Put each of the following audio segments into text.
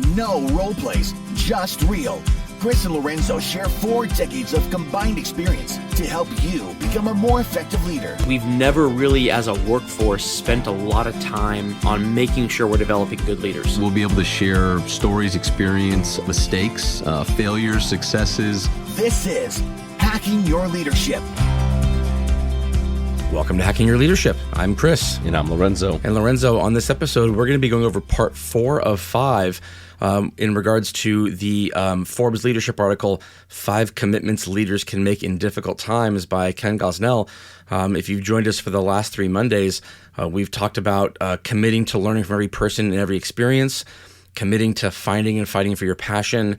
No role plays, just real. Chris and Lorenzo share 4 decades of combined experience to help you become a more effective leader. We've never really, as a workforce, spent a lot of time on making sure we're developing good leaders. We'll be able to share stories, experience, mistakes, failures, successes. This is Hacking Your Leadership. Welcome to Hacking Your Leadership. I'm Chris. And I'm Lorenzo. And Lorenzo, on this episode, we're going to be going over part 4 of 5 in regards to the Forbes leadership article, 5 Commitments Leaders Can Make in Difficult Times by Ken Gosnell. If you've joined us for the last 3 Mondays, we've talked about committing to learning from every person and every experience, committing to finding and fighting for your passion,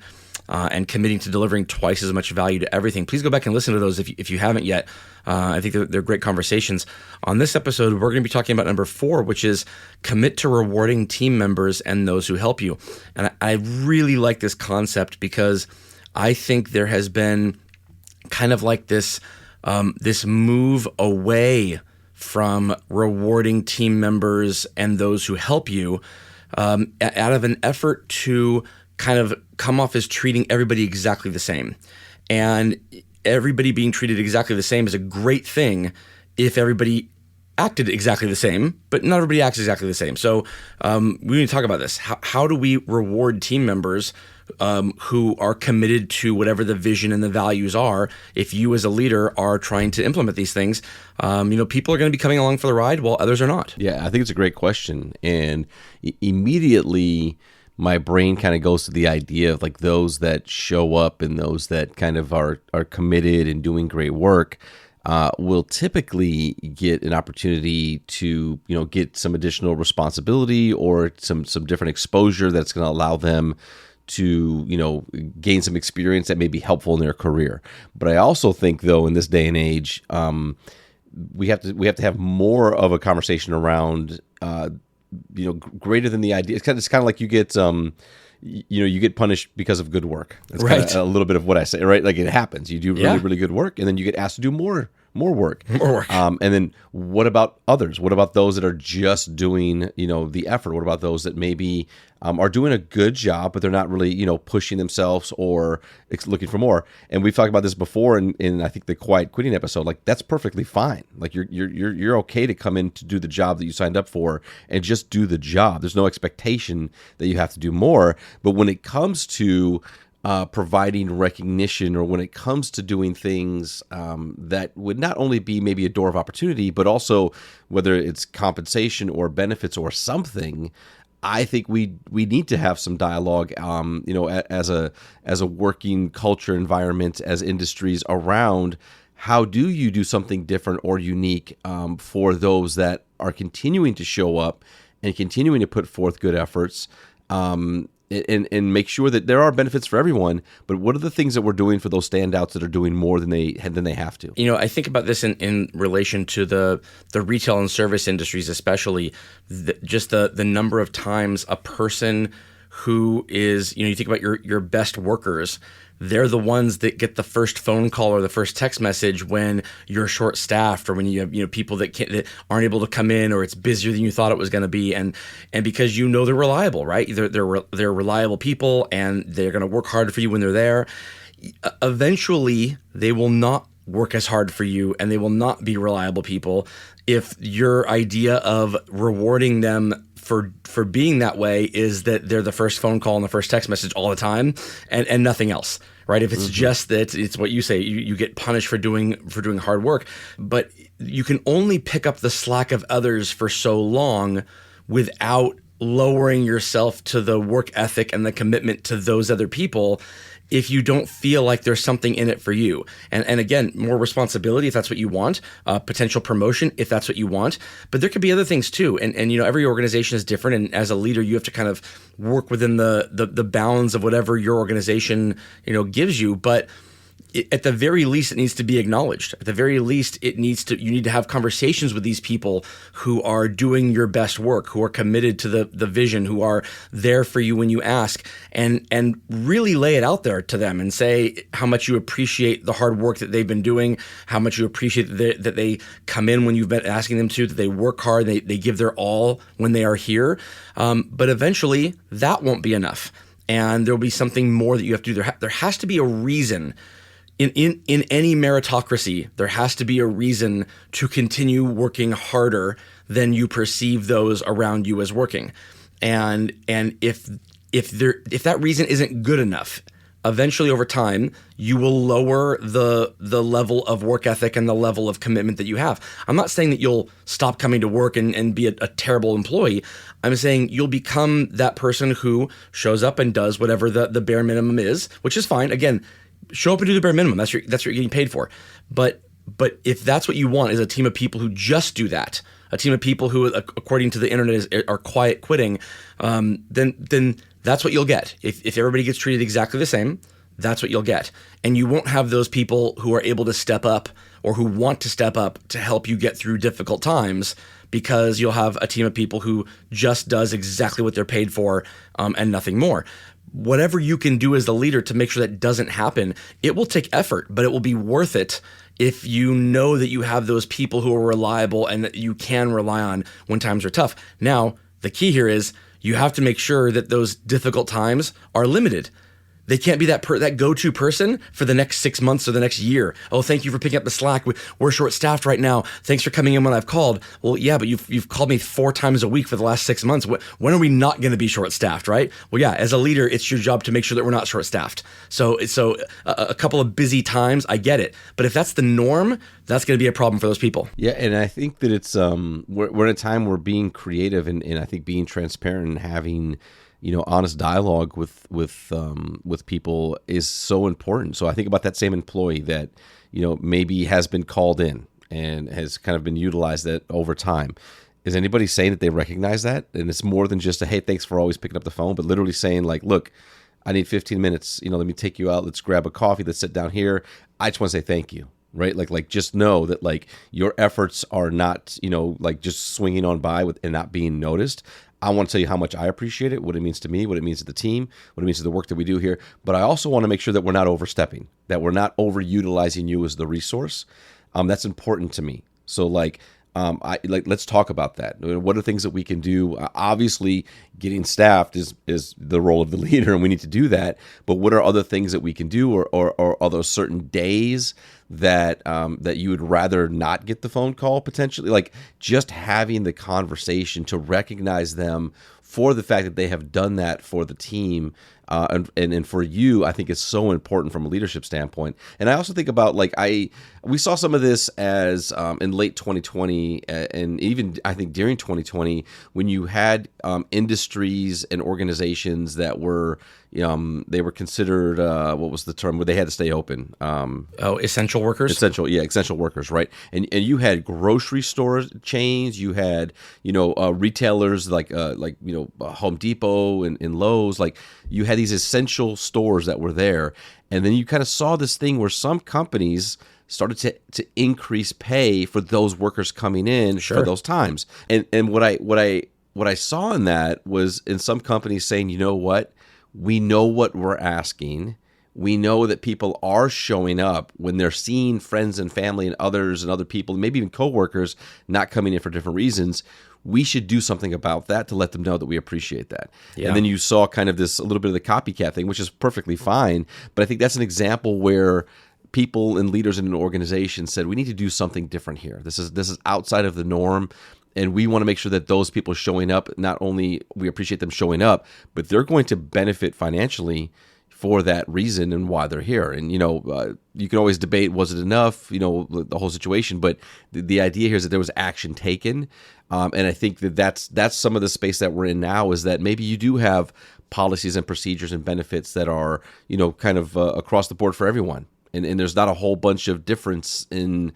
and committing to delivering twice as much value to everything. Please go back and listen to those if you haven't yet. I think they're great conversations. On this episode, we're going to be talking about number 4, which is commit to rewarding team members and those who help you. And I really like this concept because I think there has been kind of like this move away from rewarding team members and those who help you out of an effort to kind of come off as treating everybody exactly the same. And everybody being treated exactly the same is a great thing if everybody acted exactly the same, but not everybody acts exactly the same. So we need to talk about this. How do we reward team members who are committed to whatever the vision and the values are? If you as a leader are trying to implement these things, people are going to be coming along for the ride while others are not. Yeah, I think it's a great question. And immediately my brain kind of goes to the idea of like those that show up and those that kind of are committed and doing great work will typically get an opportunity to, get some additional responsibility or some different exposure that's going to allow them to, gain some experience that may be helpful in their career. But I also think, though, in this day and age, we have to have more of a conversation around greater than the idea. It's kind of like you get, you get punished because of good work. That's right. Kind of a little bit of what I say, right? Like it happens. You do really, really good work, and then you get asked to do more work. More work. And then what about others? What about those that are just doing, the effort? What about those that maybe are doing a good job, but they're not really, pushing themselves or looking for more? And we've talked about this before in I think the quiet quitting episode. Like that's perfectly fine. Like you're okay to come in to do the job that you signed up for and just do the job. There's no expectation that you have to do more. But when it comes to providing recognition, or when it comes to doing things that would not only be maybe a door of opportunity, but also whether it's compensation or benefits or something, I think we need to have some dialogue, as a working culture environment, as industries around how do you do something different or unique for those that are continuing to show up and continuing to put forth good efforts. And make sure that there are benefits for everyone, but what are the things that we're doing for those standouts that are doing more than they have to? I think about this in relation to the retail and service industries, especially just the number of times a person who is, you think about your best workers, they're the ones that get the first phone call or the first text message when you're short-staffed, or when you have people that aren't able to come in, or it's busier than you thought it was going to be, and because they're reliable, right? They're reliable people, and they're going to work hard for you when they're there. Eventually, they will not work as hard for you, and they will not be reliable people if your idea of rewarding them for being that way is that they're the first phone call and the first text message all the time, and nothing else, right? If it's just that, it's what you say, you get punished for doing hard work, but you can only pick up the slack of others for so long without lowering yourself to the work ethic and the commitment to those other people if you don't feel like there's something in it for you. And again, more responsibility if that's what you want, potential promotion if that's what you want. But there could be other things too. And every organization is different. And as a leader, you have to kind of work within the bounds of whatever your organization, gives you. But at the very least, it needs to be acknowledged. At the very least, you need to have conversations with these people who are doing your best work, who are committed to the vision, who are there for you when you ask, and really lay it out there to them and say how much you appreciate the hard work that they've been doing, how much you appreciate that they come in when you've been asking them to, that they work hard, they give their all when they are here. But eventually, that won't be enough. and there'll be something more that you have to do. There has to be a reason. In any meritocracy, there has to be a reason to continue working harder than you perceive those around you as working. And if that reason isn't good enough, eventually over time, you will lower the level of work ethic and the level of commitment that you have. I'm not saying that you'll stop coming to work and be a terrible employee. I'm saying you'll become that person who shows up and does whatever the bare minimum is, which is fine. Again, show up and do the bare minimum. That's what you're getting paid for. But if that's what you want, is a team of people who just do that, a team of people who, according to the internet, are quiet quitting, then that's what you'll get. If everybody gets treated exactly the same, that's what you'll get. And you won't have those people who are able to step up or who want to step up to help you get through difficult times, because you'll have a team of people who just does exactly what they're paid for, and nothing more. Whatever you can do as the leader to make sure that doesn't happen, it will take effort, but it will be worth it if you know that you have those people who are reliable and that you can rely on when times are tough. Now, the key here is you have to make sure that those difficult times are limited. They can't be that go-to person for the next 6 months or the next year. Oh, thank you for picking up the slack. We're short-staffed right now. Thanks for coming in when I've called. Well, yeah, but you've called me 4 times a week for the last 6 months. When are we not going to be short-staffed, right? Well, yeah, as a leader, it's your job to make sure that we're not short-staffed. So a couple of busy times, I get it. But if that's the norm, that's going to be a problem for those people. Yeah, and I think that it's we're in a time where being creative and I think being transparent and having honest dialogue with people is so important. So I think about that same employee that, maybe has been called in and has kind of been utilized that over time. Is anybody saying that they recognize that? And it's more than just a, hey, thanks for always picking up the phone, but literally saying like, look, I need 15 minutes, let me take you out. Let's grab a coffee. Let's sit down here. I just want to say thank you. Right? Like just know that like your efforts are not, like just swinging on by and not being noticed. I want to tell you how much I appreciate it, what it means to me, what it means to the team, what it means to the work that we do here. But I also want to make sure that we're not overstepping, that we're not overutilizing you as the resource. That's important to me. So let's talk about that. What are things that we can do? Obviously, getting staffed is the role of the leader, and we need to do that. But what are other things that we can do, or are those certain days that you would rather not get the phone call potentially? Like just having the conversation to recognize them for the fact that they have done that for the team. And for you, I think it's so important from a leadership standpoint. And I also think about we saw some of this as in late 2020 and even I think during 2020 when you had industries and organizations that were they were considered what was the term where they had to stay open? Essential workers. Essential workers, right? And you had grocery store chains, you had retailers like Home Depot and Lowe's, like you had these essential stores that were there, and then you kind of saw this thing where some companies started to increase pay for those workers coming in for those times. And what I saw in that was in some companies saying, you know what, we know what we're asking. We know that people are showing up when they're seeing friends and family and others and other people, maybe even coworkers, not coming in for different reasons. We should do something about that to let them know that we appreciate that. Yeah. And then you saw kind of a little bit of the copycat thing, which is perfectly fine. But I think that's an example where people and leaders in an organization said, we need to do something different here. This is outside of the norm. And we want to make sure that those people showing up, not only we appreciate them showing up, but they're going to benefit financially for that reason and why they're here. And, you can always debate, was it enough, the whole situation. But the idea here is that there was action taken. And I think that's some of the space that we're in now, is that maybe you do have policies and procedures and benefits that are, kind of across the board for everyone. And there's not a whole bunch of difference in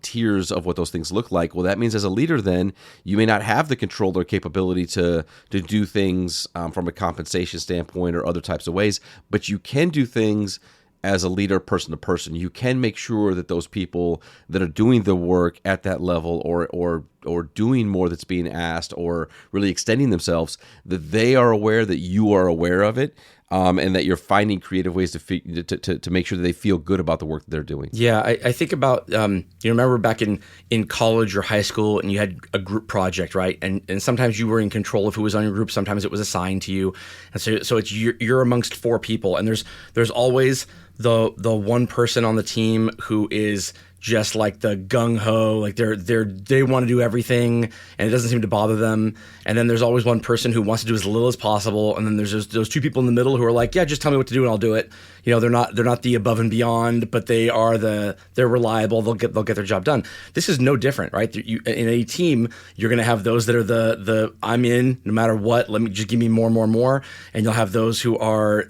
tiers of what those things look like. Well, that means as a leader, then you may not have the control or capability to do things from a compensation standpoint or other types of ways, but you can do things as a leader, person to person. You can make sure that those people that are doing the work at that level or or doing more that's being asked or really extending themselves, that they are aware that you are aware of it. And that you're finding creative ways to make sure that they feel good about the work that they're doing. Yeah, I think about you remember back in college or high school, and you had a group project, right? And sometimes you were in control of who was on your group. Sometimes it was assigned to you, and so it's you're amongst 4 people, and there's always the one person on the team who is just like the gung ho, like they want to do everything, and it doesn't seem to bother them. And then there's always one person who wants to do as little as possible, and then there's those 2 people in the middle who are like, yeah, just tell me what to do and I'll do it. You know, they're not the above and beyond, but they're reliable. They'll get their job done. This is no different, right? In a team, you're going to have those that are the I'm in no matter what. Let me just give me more, and you'll have those who are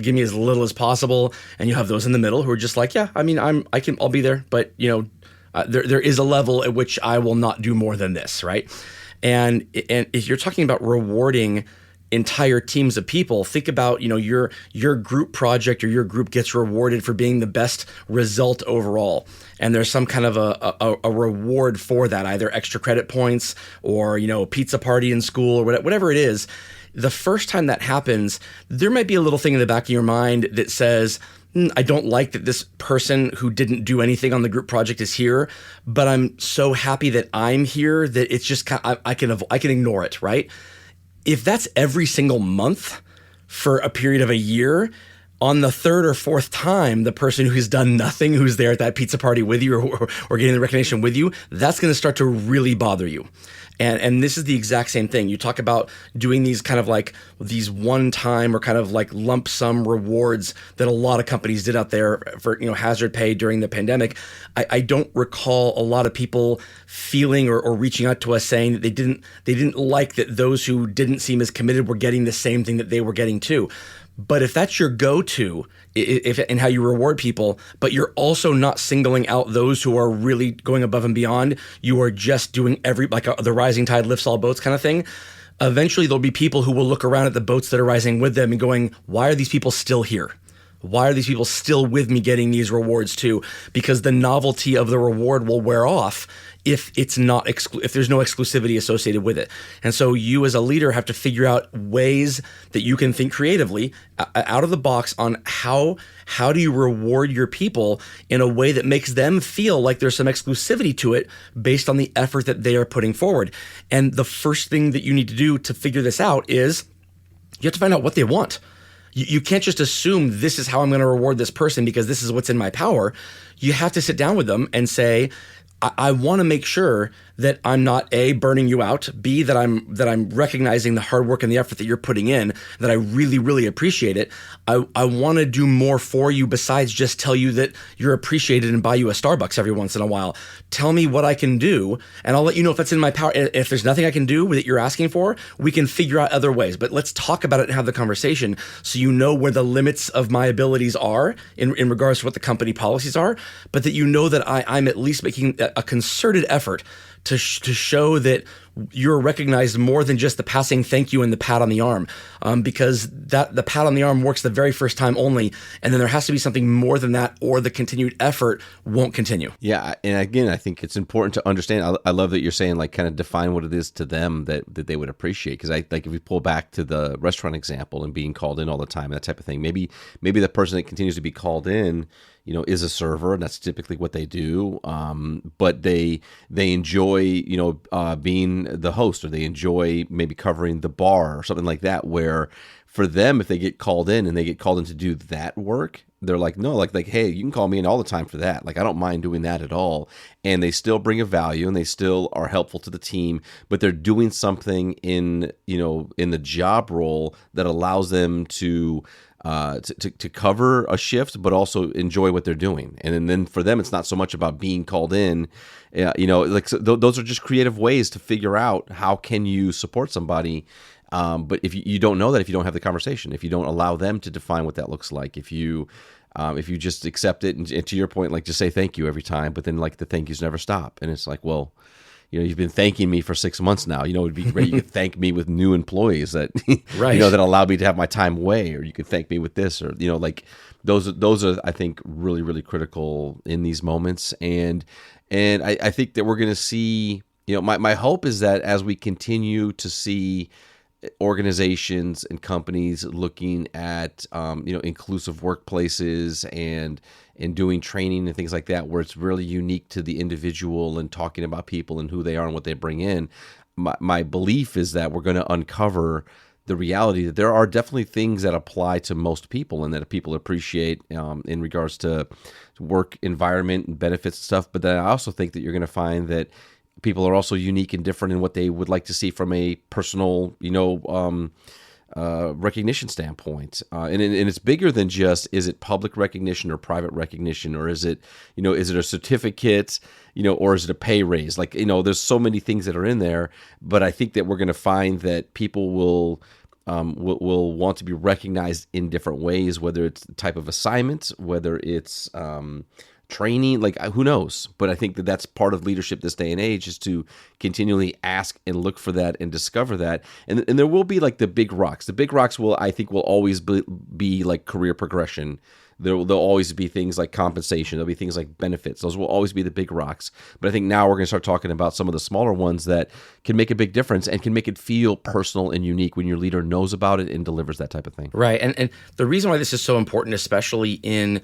give me as little as possible, and you'll have those in the middle who are just like, yeah, I mean, I'll be there, but there is a level at which I will not do more than this, right? And if you're talking about rewarding entire teams of people, think about your group project or your group gets rewarded for being the best result overall, and there's some kind of a reward for that, either extra credit points or pizza party in school or whatever it is. The first time that happens, there might be a little thing in the back of your mind that says, I don't like that this person who didn't do anything on the group project is here, but I'm so happy that I'm here that it's just I can ignore it, right? If that's every single month for a period of a year, on the 3rd or 4th time, the person who's done nothing, who's there at that pizza party with you or getting the recognition with you, that's going to start to really bother you. And this is the exact same thing. You talk about doing these kind of like these one-time or kind of like lump sum rewards that a lot of companies did out there for hazard pay during the pandemic. I don't recall a lot of people feeling or reaching out to us saying that they didn't like that those who didn't seem as committed were getting the same thing that they were getting too. But if that's your go-to and how you reward people, but you're also not singling out those who are really going above and beyond, you are just doing the rising tide lifts all boats kind of thing. Eventually there'll be people who will look around at the boats that are rising with them and going, why are these people still here? Why are these people still with me getting these rewards too? Because the novelty of the reward will wear off if it's not if there's no exclusivity associated with it. And so you as a leader have to figure out ways that you can think creatively out of the box on how do you reward your people in a way that makes them feel like there's some exclusivity to it based on the effort that they are putting forward. And the first thing that you need to do to figure this out is you have to find out what they want. You can't just assume this is how I'm going to reward this person because this is what's in my power. You have to sit down with them and say, I want to make sure that I'm not A, burning you out, B, that I'm recognizing the hard work and the effort that you're putting in, that I really, really appreciate it. I want to do more for you besides just tell you that you're appreciated and buy you a Starbucks every once in a while. Tell me what I can do, and I'll let you know if that's in my power. If there's nothing I can do that you're asking for, we can figure out other ways. But let's talk about it and have the conversation so you know where the limits of my abilities are in regards to what the company policies are, but that you know that I'm at least making a concerted effort to show that you're recognized more than just the passing thank you and the pat on the arm, because the pat on the arm works the very first time only, and then there has to be something more than that, or the continued effort won't continue. Yeah, and again, I think it's important to understand. I love that you're saying like kind of define what it is to them that they would appreciate, because I like if we pull back to the restaurant example and being called in all the time and that type of thing, maybe the person that continues to be called in, is a server, and that's typically what they do. But they enjoy, being the host, or they enjoy maybe covering the bar or something like that, where for them, if they get called in and they get called in to do that work, they're like, no, like, hey, you can call me in all the time for that. Like, I don't mind doing that at all. And they still bring a value and they still are helpful to the team, but they're doing something in the job role that allows them to cover a shift, but also enjoy what they're doing. And then for them, it's not so much about being called in. Those are just creative ways to figure out how can you support somebody. But if you don't know that, if you don't have the conversation, if you don't allow them to define what that looks like, if you just accept it, and to your point, like just say thank you every time, but then like the thank yous never stop. And it's like, well, you've been thanking me for 6 months now. It'd be great. You could thank me with new employees that, right. That allow me to have my time away, or you could thank me with this, or, like those are, I think, really, really critical in these moments. And I think that we're going to see My hope is that as we continue to see organizations and companies looking at inclusive workplaces and doing training and things like that, where it's really unique to the individual and talking about people and who they are and what they bring in, my belief is that we're going to uncover the reality that there are definitely things that apply to most people and that people appreciate in regards to work environment and benefits and stuff. But then I also think that you're going to find that people are also unique and different in what they would like to see from a personal, recognition standpoint. And it's bigger than just, is it public recognition or private recognition, or is it a certificate, or is it a pay raise? There's so many things that are in there, but I think that we're going to find that people will want to be recognized in different ways, whether it's the type of assignment, whether it's training, who knows? But I think that that's part of leadership this day and age, is to continually ask and look for that and discover that. And there will be the big rocks. The big rocks will always be like career progression. There'll always be things like compensation. There'll be things like benefits. Those will always be the big rocks. But I think now we're going to start talking about some of the smaller ones that can make a big difference and can make it feel personal and unique when your leader knows about it and delivers that type of thing. Right. And the reason why this is so important, especially in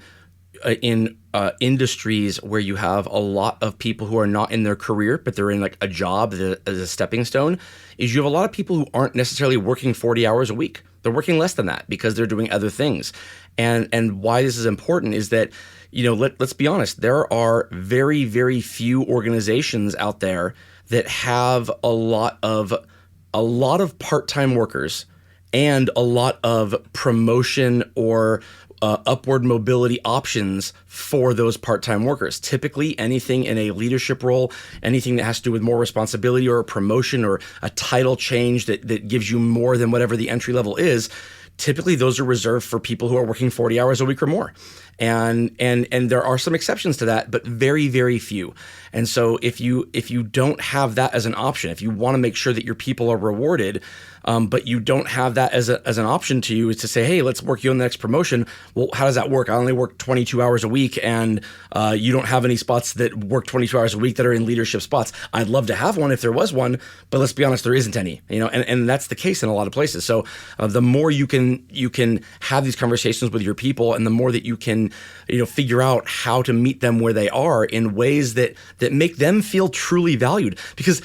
industries where you have a lot of people who are not in their career, but they're in a job as a stepping stone, is you have a lot of people who aren't necessarily working 40 hours a week. They're working less than that because they're doing other things. And why this is important is that, let's be honest, there are very, very few organizations out there that have a lot of part-time workers and a lot of promotion or upward mobility options for those part-time workers. Typically, anything in a leadership role, anything that has to do with more responsibility or a promotion or a title change that gives you more than whatever the entry level is, typically those are reserved for people who are working 40 hours a week or more. And there are some exceptions to that, but very, very few. And so if you don't have that as an option, if you want to make sure that your people are rewarded, but you don't have that as an option to you, is to say, hey, let's work you on the next promotion. Well, how does that work? I only work 22 hours a week, and you don't have any spots that work 22 hours a week that are in leadership spots. I'd love to have one if there was one, but let's be honest, there isn't any. And that's the case in a lot of places. So the more you can have these conversations with your people, and the more that you can figure out how to meet them where they are in ways that make them feel truly valued. Because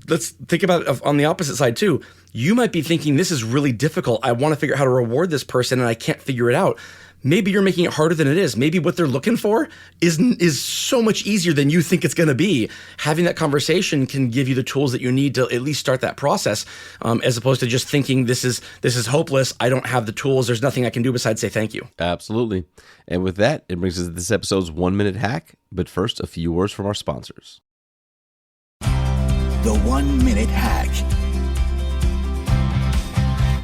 let's think about it on the opposite side too. You might be thinking, this is really difficult. I want to figure out how to reward this person and I can't figure it out. Maybe you're making it harder than it is. Maybe what they're looking for is so much easier than you think it's going to be. Having that conversation can give you the tools that you need to at least start that process, as opposed to just thinking this is hopeless. I don't have the tools. There's nothing I can do besides say thank you. Absolutely. And with that, it brings us to this episode's 1 minute hack. But first, a few words from our sponsors. The 1 minute hack.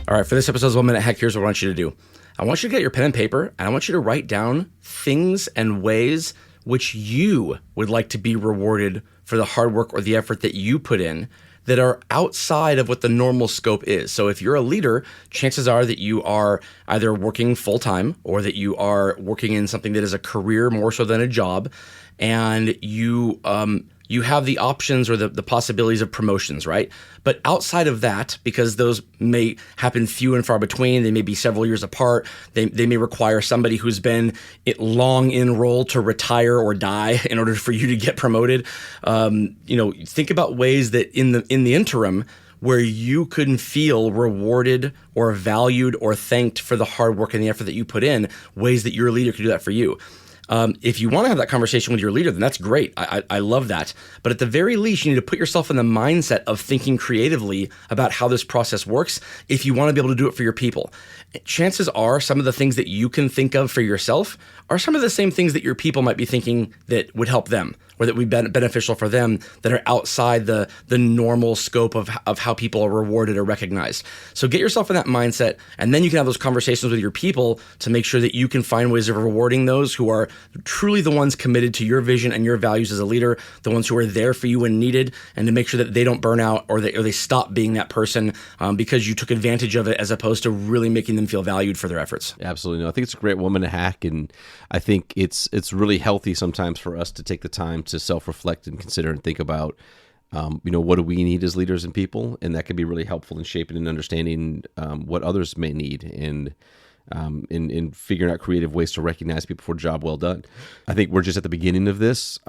All right, for this episode's 1 minute hack, here's what I want you to do. I want you to get your pen and paper, and I want you to write down things and ways which you would like to be rewarded for the hard work or the effort that you put in that are outside of what the normal scope is. So if you're a leader, chances are that you are either working full-time or that you are working in something that is a career more so than a job, and you have the options or the possibilities of promotions, right? But outside of that, because those may happen few and far between, they may be several years apart, they may require somebody who's been long in role to retire or die in order for you to get promoted. Think about ways that in the interim where you couldn't feel rewarded or valued or thanked for the hard work and the effort that you put in, ways that your leader could do that for you. If you want to have that conversation with your leader, then that's great. I love that. But at the very least, you need to put yourself in the mindset of thinking creatively about how this process works if you want to be able to do it for your people. Chances are some of the things that you can think of for yourself are some of the same things that your people might be thinking that would help them or that would be beneficial for them, that are outside the normal scope of how people are rewarded or recognized. So get yourself in that mindset, and then you can have those conversations with your people to make sure that you can find ways of rewarding those who are truly the ones committed to your vision and your values as a leader, the ones who are there for you when needed, and to make sure that they don't burn out or they stop being that person because you took advantage of it, as opposed to really making them feel valued for their efforts. Absolutely. No, I think it's a great 1 minute hack, and I think it's really healthy sometimes for us to take the time to self-reflect and consider and think about what do we need as leaders and people, and that can be really helpful in shaping and understanding what others may need, and in figuring out creative ways to recognize people for a job well done. I think we're just at the beginning of this.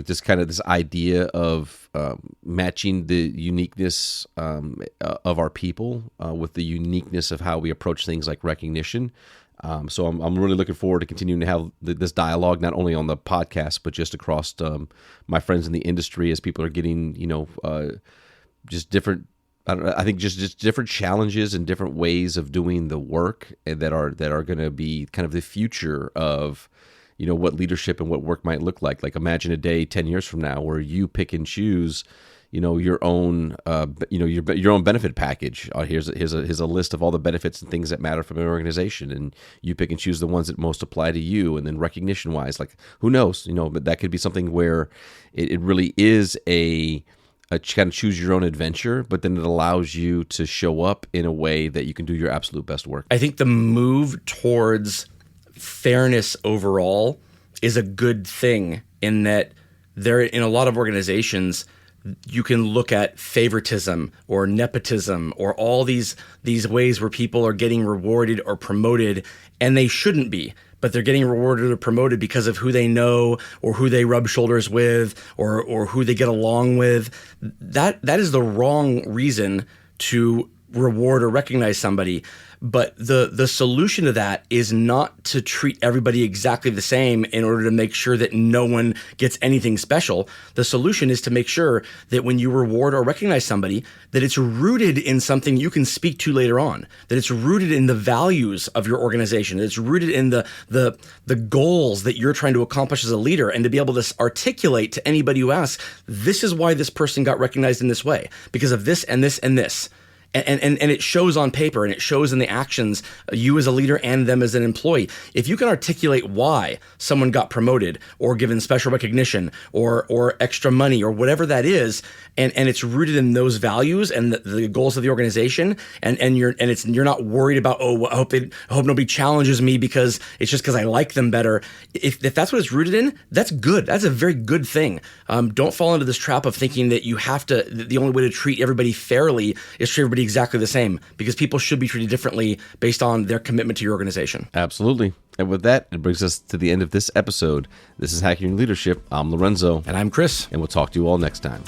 Just kind of this idea of matching the uniqueness of our people with the uniqueness of how we approach things like recognition. So I'm really looking forward to continuing to have this dialogue, not only on the podcast, but just across my friends in the industry, as people are getting, just different. I think just different challenges and different ways of doing the work that are going to be kind of the future of, what leadership and what work might look like. Like, imagine a day 10 years from now where you pick and choose, your own, your own benefit package. Here's a list of all the benefits and things that matter from an organization, and you pick and choose the ones that most apply to you. And then recognition wise, like, who knows, but that could be something where it really is a kind of choose your own adventure, but then it allows you to show up in a way that you can do your absolute best work. I think the move towards fairness overall is a good thing, in that in a lot of organizations, you can look at favoritism or nepotism or all these ways where people are getting rewarded or promoted, and they shouldn't be. But they're getting rewarded or promoted because of who they know or who they rub shoulders with or who they get along with. That is the wrong reason to reward or recognize somebody. But the solution to that is not to treat everybody exactly the same in order to make sure that no one gets anything special. The solution is to make sure that when you reward or recognize somebody, that it's rooted in something you can speak to later on, that it's rooted in the values of your organization, that it's rooted in the goals that you're trying to accomplish as a leader, and to be able to articulate to anybody who asks, this is why this person got recognized in this way, because of this and this and this. And it shows on paper, and it shows in the actions, you as a leader and them as an employee. If you can articulate why someone got promoted or given special recognition or extra money or whatever that is, and it's rooted in those values and the goals of the organization, and you're not worried about, I hope nobody challenges me because it's just because I like them better. If that's what it's rooted in, that's good. That's a very good thing. Don't fall into this trap of thinking that the only way to treat everybody fairly is treat everybody exactly the same, because people should be treated differently based on their commitment to your organization. Absolutely. And with that, it brings us to the end of this episode. This is Hacking Your Leadership. I'm Lorenzo. And I'm Chris. And we'll talk to you all next time.